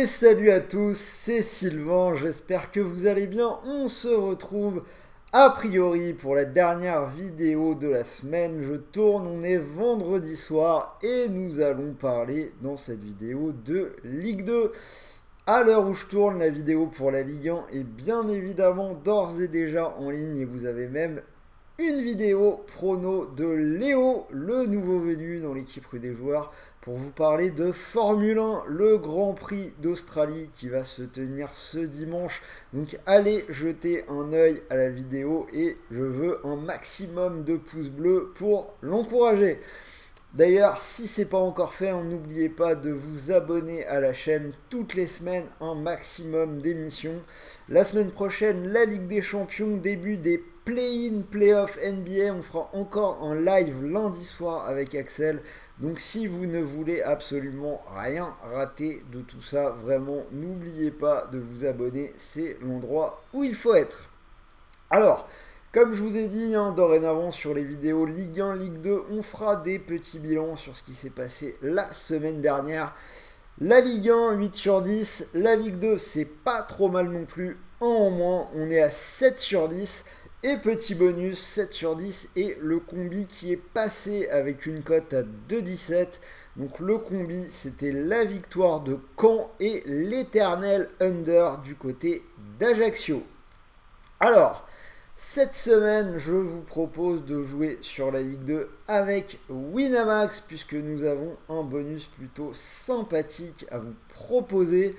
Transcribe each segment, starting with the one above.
Et salut à tous, c'est Sylvain, j'espère que vous allez bien. On se retrouve a priori pour la dernière vidéo de la semaine. Je tourne, on est vendredi soir et nous allons parler dans cette vidéo de Ligue 2. À l'heure où je tourne, la vidéo pour la Ligue 1 est bien évidemment d'ores et déjà en ligne et vous avez même une vidéo prono de Léo, le nouveau venu dans l'équipe rue des joueurs, pour vous parler de Formule 1, le Grand Prix d'Australie qui va se tenir ce dimanche. Donc allez jeter un œil à la vidéo et je veux un maximum de pouces bleus pour l'encourager. D'ailleurs, si ce n'est pas encore fait, n'oubliez pas de vous abonner à la chaîne toutes les semaines, un maximum d'émissions. La semaine prochaine, la Ligue des Champions, début des play-in, play-off NBA. On fera encore un live lundi soir avec Axel. Donc si vous ne voulez absolument rien rater de tout ça, vraiment, n'oubliez pas de vous abonner. C'est l'endroit où il faut être. Alors, comme je vous ai dit dorénavant sur les vidéos Ligue 1, Ligue 2, on fera des petits bilans sur ce qui s'est passé la semaine dernière. La Ligue 1, 8 sur 10. La Ligue 2, c'est pas trop mal non plus. 1 en moins, on est à 7 sur 10. Et petit bonus, 7 sur 10. Et le combi qui est passé avec une cote à 2,17. Donc le combi, c'était la victoire de Caen et l'éternel under du côté d'Ajaccio. Alors, cette semaine, je vous propose de jouer sur la Ligue 2 avec Winamax puisque nous avons un bonus plutôt sympathique à vous proposer.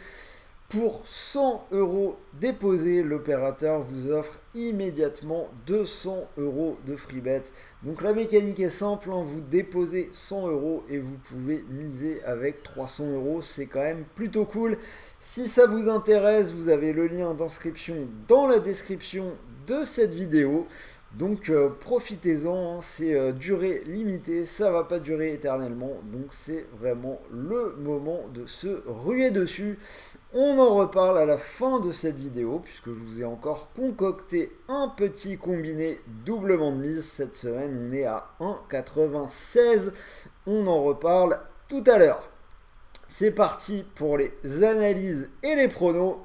Pour 100 € déposés, l'opérateur vous offre immédiatement 200 € de free bet. Donc la mécanique est simple, vous déposez 100 € et vous pouvez miser avec 300 €. C'est quand même plutôt cool. Si ça vous intéresse, vous avez le lien d'inscription dans la description de cette vidéo. Donc profitez-en, c'est durée limitée, ça va pas durer éternellement, donc c'est vraiment le moment de se ruer dessus. On en reparle à la fin de cette vidéo, puisque je vous ai encore concocté un petit combiné doublement de mise. Cette semaine, on est à 1,96, on en reparle tout à l'heure. C'est parti pour les analyses et les pronos.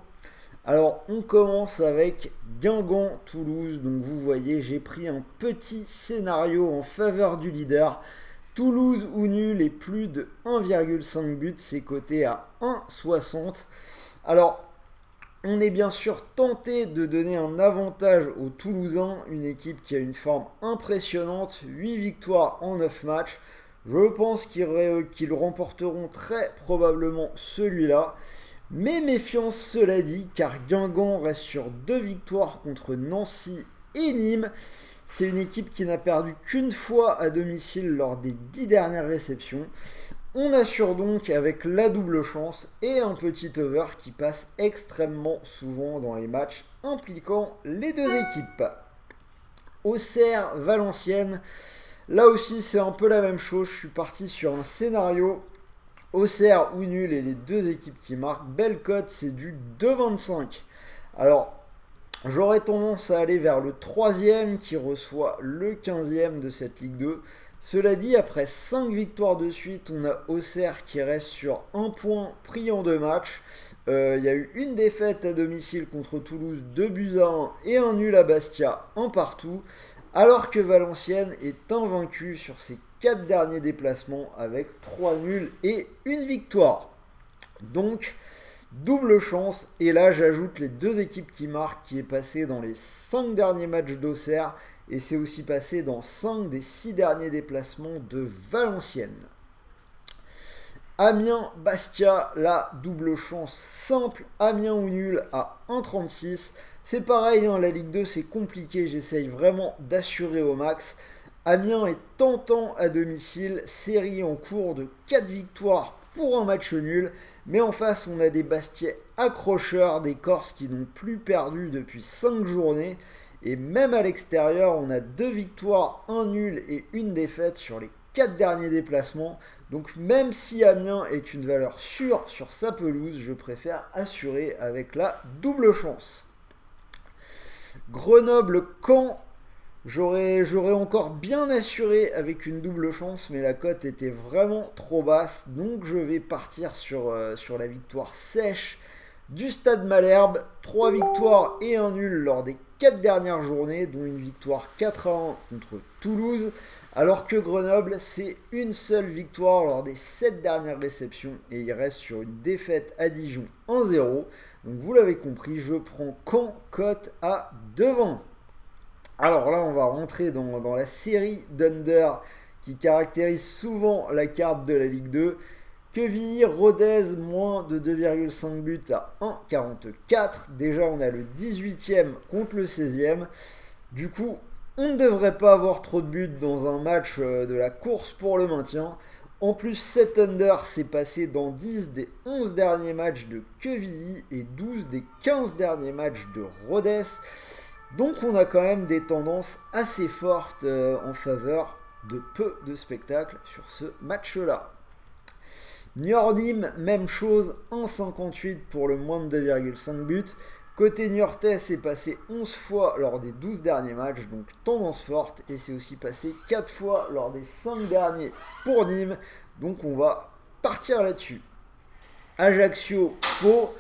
Alors, on commence avec Guingamp-Toulouse. Donc, vous voyez, j'ai pris un petit scénario en faveur du leader. Toulouse ou nul et plus de 1,5 but, c'est coté à 1,60. Alors, on est bien sûr tenté de donner un avantage aux Toulousains, une équipe qui a une forme impressionnante, 8 victoires en 9 matchs. Je pense qu'ils remporteront très probablement celui-là. Mais méfiance cela dit, car Guingamp reste sur 2 victoires contre Nancy et Nîmes. C'est une équipe qui n'a perdu qu'une fois à domicile lors des 10 dernières réceptions. On assure donc avec la double chance et un petit over qui passe extrêmement souvent dans les matchs impliquant les deux équipes. Auxerre-Valenciennes, là aussi c'est un peu la même chose. Je suis parti sur un scénario Auxerre ou nul et les deux équipes qui marquent. Belle cote, c'est du 2,25. Alors, j'aurais tendance à aller vers le 3e qui reçoit le 15e de cette Ligue 2. Cela dit, après 5 victoires de suite, on a Auxerre qui reste sur 1 point pris en 2 matchs. Il y a eu une défaite à domicile contre Toulouse, 2 buts à 1 et un nul à Bastia, 1 partout. Alors que Valenciennes est invaincue sur ses 4 derniers déplacements avec 3 nuls et une victoire. Donc, double chance. Et là, j'ajoute les deux équipes qui marquent, qui est passé dans les 5 derniers matchs d'Auxerre. Et c'est aussi passé dans 5 des 6 derniers déplacements de Valenciennes. Amiens-Bastia, la double chance simple. Amiens ou nul à 1,36. C'est pareil, la Ligue 2 c'est compliqué. J'essaye vraiment d'assurer au max. Amiens est tentant à domicile, série en cours de 4 victoires pour un match nul. Mais en face, on a des Bastiais accrocheurs, des Corses qui n'ont plus perdu depuis 5 journées. Et même à l'extérieur, on a 2 victoires, 1 nul et une défaite sur les 4 derniers déplacements. Donc même si Amiens est une valeur sûre sur sa pelouse, je préfère assurer avec la double chance. Grenoble-Caen. J'aurais encore bien assuré avec une double chance, mais la cote était vraiment trop basse. Donc je vais partir sur la victoire sèche du Stade Malherbe. 3 victoires et un nul lors des 4 dernières journées, dont une victoire 4-1 contre Toulouse. Alors que Grenoble, c'est une seule victoire lors des 7 dernières réceptions. Et il reste sur une défaite à Dijon 1-0. Donc vous l'avez compris, je prends Caen cote à devant. Alors là, on va rentrer dans la série d'under qui caractérise souvent la carte de la Ligue 2. Quevilly-Rodez, moins de 2,5 buts à 1,44. Déjà, on a le 18e contre le 16e. Du coup, on ne devrait pas avoir trop de buts dans un match de la course pour le maintien. En plus, 7 under s'est passé dans 10 des 11 derniers matchs de Quevilly et 12 des 15 derniers matchs de Rodez. Donc on a quand même des tendances assez fortes en faveur de peu de spectacles sur ce match-là. Niort-Nîmes, même chose, 1,58 pour le moins de 2,5 buts. Côté niortais, c'est passé 11 fois lors des 12 derniers matchs, donc tendance forte. Et c'est aussi passé 4 fois lors des 5 derniers pour Nîmes. Donc on va partir là-dessus. Ajaccio, Pau.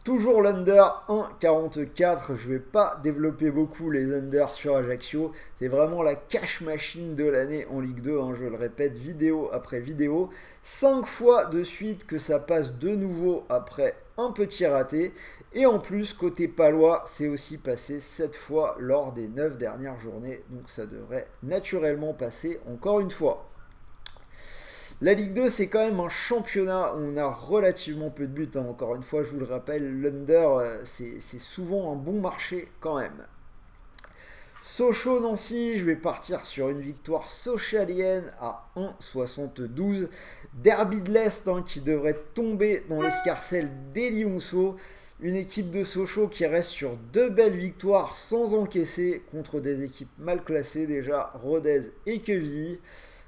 Toujours l'under 1,44. Je ne vais pas développer beaucoup les unders sur Ajaccio. C'est vraiment la cash machine de l'année en Ligue 2. Je le répète, vidéo après vidéo. 5 fois de suite que ça passe de nouveau après un petit raté. Et en plus, côté palois, c'est aussi passé 7 fois lors des 9 dernières journées. Donc ça devrait naturellement passer encore une fois. La Ligue 2, c'est quand même un championnat où on a relativement peu de buts. Encore une fois, je vous le rappelle, l'under, c'est souvent un bon marché quand même. Sochaux-Nancy, je vais partir sur une victoire sochalienne à 1,72. Derby de l'Est qui devrait tomber dans l'escarcelle des Lionceaux. Une équipe de Sochaux qui reste sur 2 belles victoires sans encaisser contre des équipes mal classées déjà, Rodez et Quevilly.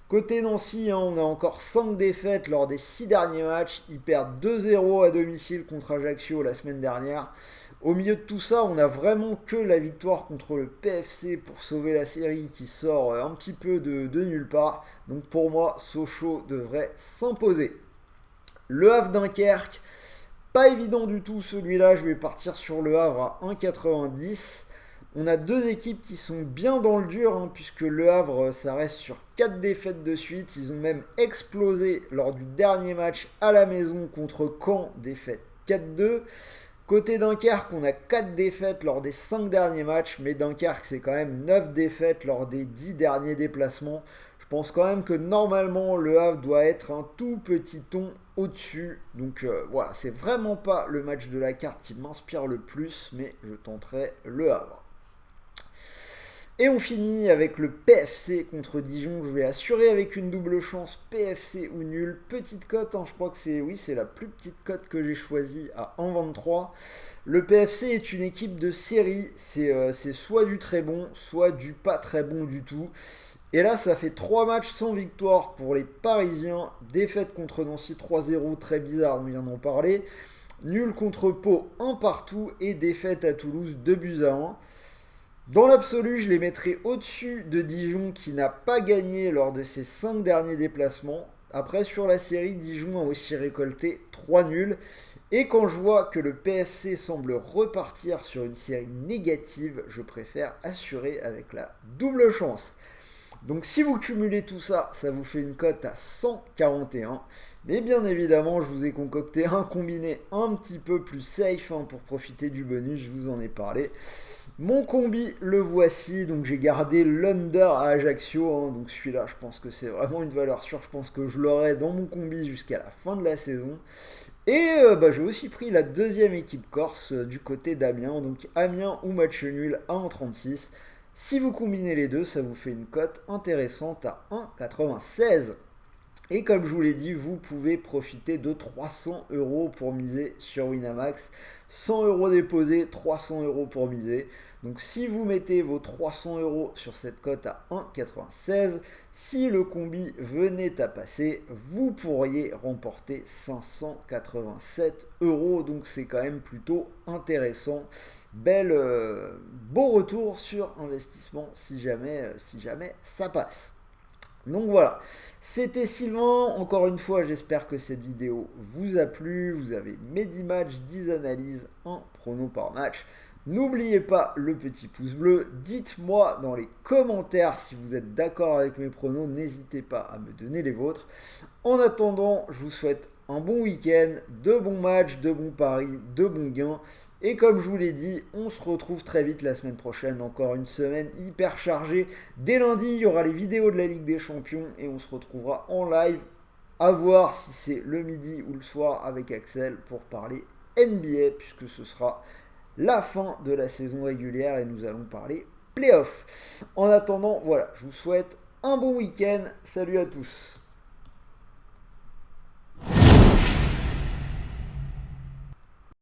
Côté Nancy, on a encore 5 défaites lors des 6 derniers matchs. Ils perdent 2-0 à domicile contre Ajaccio la semaine dernière. Au milieu de tout ça, on a vraiment que la victoire contre le PFC pour sauver la série qui sort un petit peu de nulle part. Donc pour moi, Sochaux devrait s'imposer. Le Havre-Dunkerque, pas évident du tout celui-là. Je vais partir sur le Havre à 1,90. On a deux équipes qui sont bien dans le dur, puisque Le Havre, ça reste sur 4 défaites de suite. Ils ont même explosé lors du dernier match à la maison contre Caen, défaite 4-2. Côté Dunkerque, on a 4 défaites lors des 5 derniers matchs, mais Dunkerque, c'est quand même 9 défaites lors des 10 derniers déplacements. Je pense quand même que normalement, Le Havre doit être un tout petit ton au-dessus. Donc voilà, c'est vraiment pas le match de la carte qui m'inspire le plus, mais je tenterai Le Havre. Et on finit avec le PFC contre Dijon. Je vais assurer avec une double chance PFC ou nul. Petite cote, je crois que c'est la plus petite cote que j'ai choisie à 1,23. Le PFC est une équipe de série. C'est soit du très bon, soit du pas très bon du tout. Et là, ça fait 3 matchs sans victoire pour les Parisiens. Défaite contre Nancy 3-0, très bizarre, on vient d'en parler. Nul contre Pau, 1 partout. Et défaite à Toulouse, 2-1. Dans l'absolu, je les mettrai au-dessus de Dijon qui n'a pas gagné lors de ses 5 derniers déplacements. Après, sur la série, Dijon a aussi récolté 3 nuls. Et quand je vois que le PFC semble repartir sur une série négative, je préfère assurer avec la double chance. Donc si vous cumulez tout ça, ça vous fait une cote à 141. Mais bien évidemment, je vous ai concocté un combiné un petit peu plus safe pour profiter du bonus, je vous en ai parlé. Mon combi, le voici, donc j'ai gardé l'under à Ajaccio, donc celui-là je pense que c'est vraiment une valeur sûre, je pense que je l'aurai dans mon combi jusqu'à la fin de la saison. Et j'ai aussi pris la deuxième équipe corse du côté d'Amiens, donc Amiens ou match nul à 1,36. Si vous combinez les deux, ça vous fait une cote intéressante à 1,96. Et comme je vous l'ai dit, vous pouvez profiter de 300 € pour miser sur Winamax. 100 € déposés, 300 € pour miser. Donc si vous mettez vos 300 € sur cette cote à 1,96, si le combi venait à passer, vous pourriez remporter 587 €. Donc c'est quand même plutôt intéressant. Beau retour sur investissement si jamais ça passe. Donc voilà, c'était Sylvain, encore une fois j'espère que cette vidéo vous a plu, vous avez mes 10 matchs, 10 analyses, un prono par match. N'oubliez pas le petit pouce bleu, dites-moi dans les commentaires si vous êtes d'accord avec mes pronos, n'hésitez pas à me donner les vôtres. En attendant, je vous souhaite un bon week-end, de bons matchs, de bons paris, de bons gains. Et comme je vous l'ai dit, on se retrouve très vite la semaine prochaine. Encore une semaine hyper chargée. Dès lundi, il y aura les vidéos de la Ligue des Champions et on se retrouvera en live. À voir si c'est le midi ou le soir avec Axel pour parler NBA puisque ce sera la fin de la saison régulière et nous allons parler playoff. En attendant, voilà, je vous souhaite un bon week-end. Salut à tous.